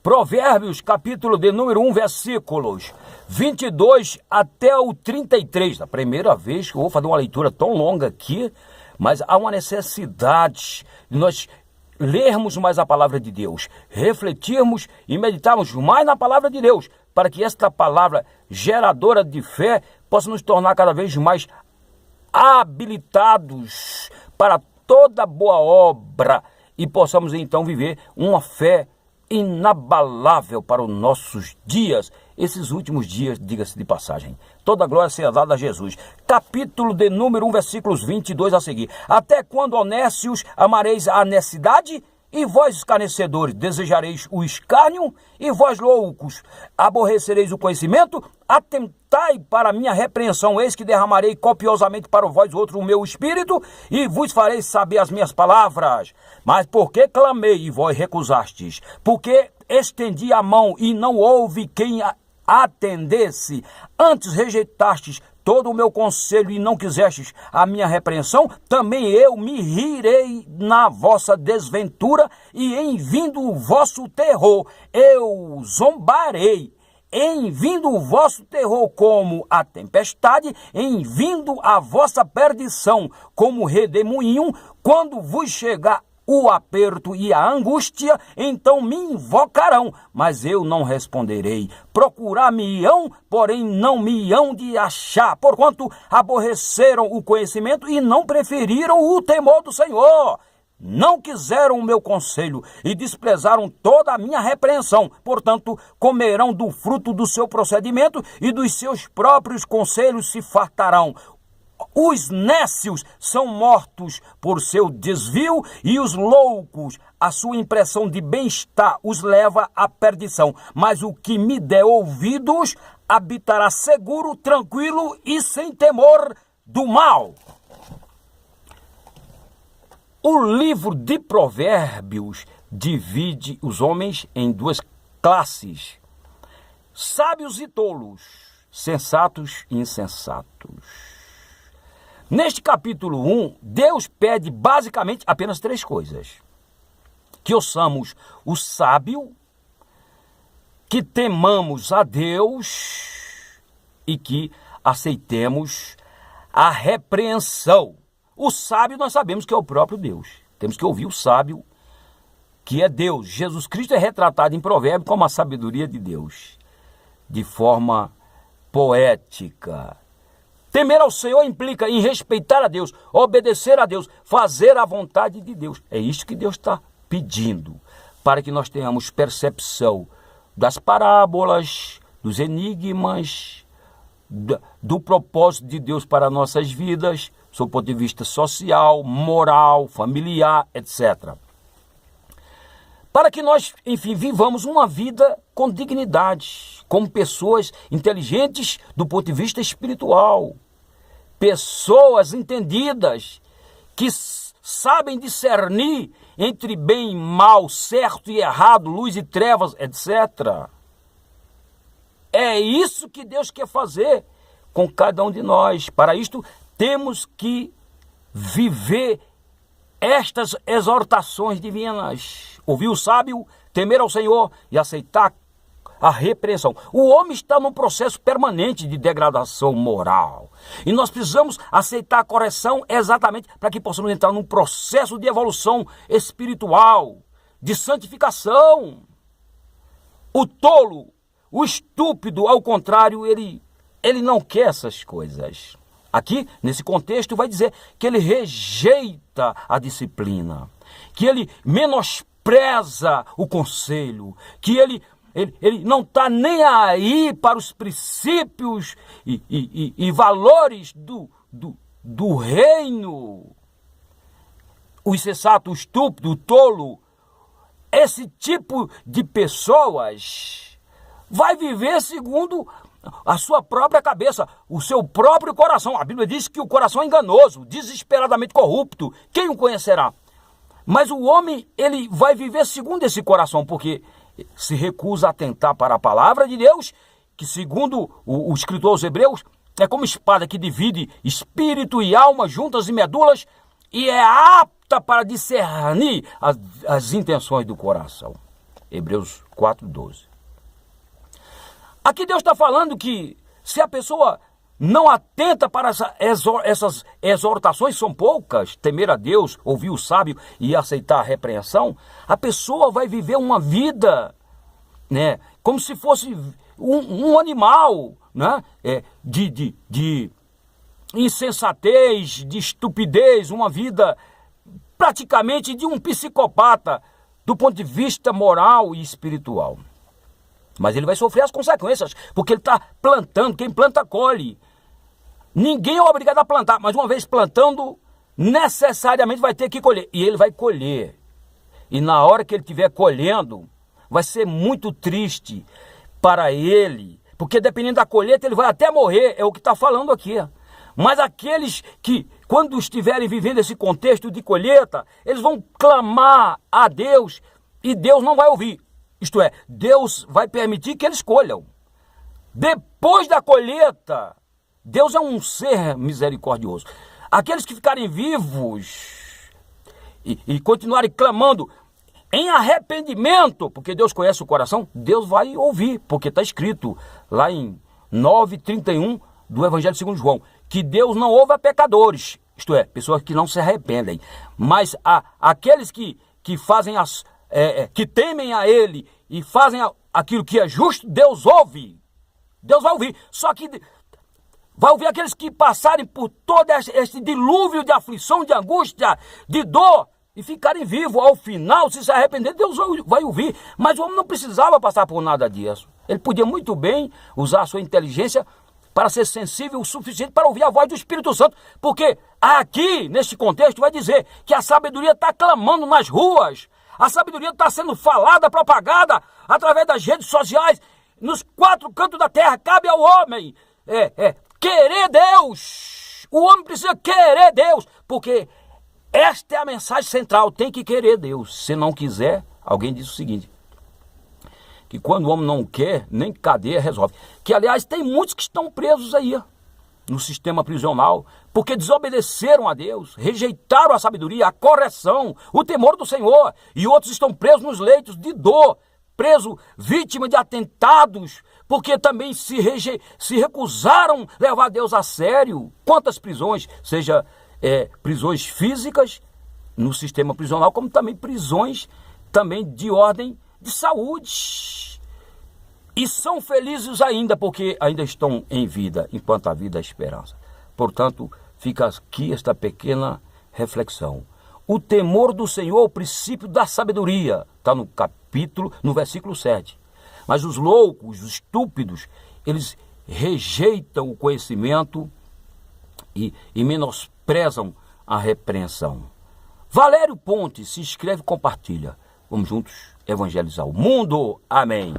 Provérbios, capítulo de número 1, versículos 22 até o 33. A primeira vez que eu vou fazer uma leitura tão longa aqui, mas há uma necessidade de nós lermos mais a palavra de Deus, refletirmos e meditarmos mais na palavra de Deus, para que esta palavra geradora de fé possa nos tornar cada vez mais habilitados para toda boa obra e possamos então viver uma fé inabalável para os nossos dias, esses últimos dias, diga-se de passagem. Toda glória seja dada a Jesus. Capítulo de número 1, versículos 22 a seguir. Até quando, honestos, amareis a necessidade? E vós, escarnecedores, desejareis o escárnio? E vós, loucos, aborrecereis o conhecimento? Atentai para a minha repreensão, eis que derramarei copiosamente para vós outro o meu espírito, e vos farei saber as minhas palavras. Mas porque clamei e vós recusastes? Porque estendi a mão e não houve quem atendesse? Antes rejeitastes todo o meu conselho e não quisestes a minha repreensão, também eu me rirei na vossa desventura, e em vindo o vosso terror, eu zombarei. Em vindo o vosso terror como a tempestade, em vindo a vossa perdição como redemoinho, quando vos chegar o aperto e a angústia, então me invocarão, mas eu não responderei. Procurar-me-ão, porém não me hão de achar, porquanto aborreceram o conhecimento e não preferiram o temor do Senhor. Não quiseram o meu conselho e desprezaram toda a minha repreensão. Portanto, comerão do fruto do seu procedimento e dos seus próprios conselhos se fartarão. Os nécios são mortos por seu desvio, e os loucos, a sua impressão de bem-estar os leva à perdição. Mas o que me der ouvidos habitará seguro, tranquilo e sem temor do mal. O livro de Provérbios divide os homens em duas classes: sábios e tolos, sensatos e insensatos. Neste capítulo 1, Deus pede basicamente apenas três coisas: que ouçamos o sábio, que temamos a Deus e que aceitemos a repreensão. O sábio nós sabemos que é o próprio Deus. Temos que ouvir o sábio, que é Deus. Jesus Cristo é retratado em Provérbios como a sabedoria de Deus, de forma poética. Temer ao Senhor implica em respeitar a Deus, obedecer a Deus, fazer a vontade de Deus. É isso que Deus está pedindo, para que nós tenhamos percepção das parábolas, dos enigmas, do propósito de Deus para nossas vidas, sob o ponto de vista social, moral, familiar, etc. Para que nós, enfim, vivamos uma vida com dignidade, como pessoas inteligentes do ponto de vista espiritual, pessoas entendidas, que sabem discernir entre bem e mal, certo e errado, luz e trevas, etc. É isso que Deus quer fazer com cada um de nós. Para isto, temos que viver estas exortações divinas: ouvir o sábio, temer ao Senhor e aceitar a repreensão. O homem está num processo permanente de degradação moral, e nós precisamos aceitar a correção exatamente para que possamos entrar num processo de evolução espiritual, de santificação. O tolo, o estúpido, ao contrário, ele não quer essas coisas. Aqui, nesse contexto, vai dizer que ele rejeita a disciplina, que ele menospreza o conselho, que ele não está nem aí para os princípios e valores do reino. O insensato, o estúpido, o tolo, esse tipo de pessoas vai viver segundo a sua própria cabeça, o seu próprio coração. A Bíblia diz que o coração é enganoso, desesperadamente corrupto. Quem o conhecerá? Mas o homem, ele vai viver segundo esse coração, porque se recusa a atentar para a palavra de Deus, que segundo o escritor aos Hebreus, é como espada que divide espírito e alma, juntas e medulas, e é apta para discernir as intenções do coração. Hebreus 4:12. Aqui Deus está falando que se a pessoa não atenta para essas exortações, são poucas, temer a Deus, ouvir o sábio e aceitar a repreensão, a pessoa vai viver uma vida, né, como se fosse um animal, né, de insensatez, de estupidez, uma vida praticamente de um psicopata do ponto de vista moral e espiritual. Mas ele vai sofrer as consequências, porque ele está plantando, quem planta colhe. Ninguém é obrigado a plantar, mas uma vez plantando, necessariamente vai ter que colher. E ele vai colher. E na hora que ele estiver colhendo, vai ser muito triste para ele, porque dependendo da colheita, ele vai até morrer, é o que está falando aqui. Mas aqueles que, quando estiverem vivendo esse contexto de colheita, eles vão clamar a Deus e Deus não vai ouvir. Isto é, Deus vai permitir que eles colham. Depois da colheita, Deus é um ser misericordioso. Aqueles que ficarem vivos e continuarem clamando em arrependimento, porque Deus conhece o coração, Deus vai ouvir, porque está escrito lá em 9:31 do Evangelho segundo João, que Deus não ouve a pecadores, isto é, pessoas que não se arrependem, mas aqueles que fazem que temem a Ele e fazem aquilo que é justo, Deus ouve. Deus vai ouvir. Só que vai ouvir aqueles que passarem por todo este dilúvio de aflição, de angústia, de dor, e ficarem vivos. Ao final, se arrepender, Deus vai ouvir. Mas o homem não precisava passar por nada disso. Ele podia muito bem usar a sua inteligência para ser sensível o suficiente para ouvir a voz do Espírito Santo. Porque aqui, neste contexto, vai dizer que a sabedoria está clamando nas ruas. A sabedoria está sendo falada, propagada através das redes sociais, nos 4 cantos da terra. Cabe ao homem querer Deus. O homem precisa querer Deus, porque esta é a mensagem central, tem que querer Deus. Se não quiser, alguém diz o seguinte, que quando o homem não quer, nem cadeia resolve. Que, aliás, tem muitos que estão presos aí, no sistema prisional, porque desobedeceram a Deus, rejeitaram a sabedoria, a correção, o temor do Senhor. E outros estão presos nos leitos de dor, preso, vítima de atentados, porque também se recusaram levar Deus a sério. Quantas prisões, seja prisões físicas no sistema prisional, como também prisões também de ordem de saúde. E são felizes ainda, porque ainda estão em vida, enquanto a vida é esperança. Portanto, fica aqui esta pequena reflexão. O temor do Senhor é o princípio da sabedoria. Está no versículo 7. Mas os loucos, os estúpidos, eles rejeitam o conhecimento e menosprezam a repreensão. Valério Ponte, se inscreve e compartilha. Vamos juntos evangelizar o mundo. Amém.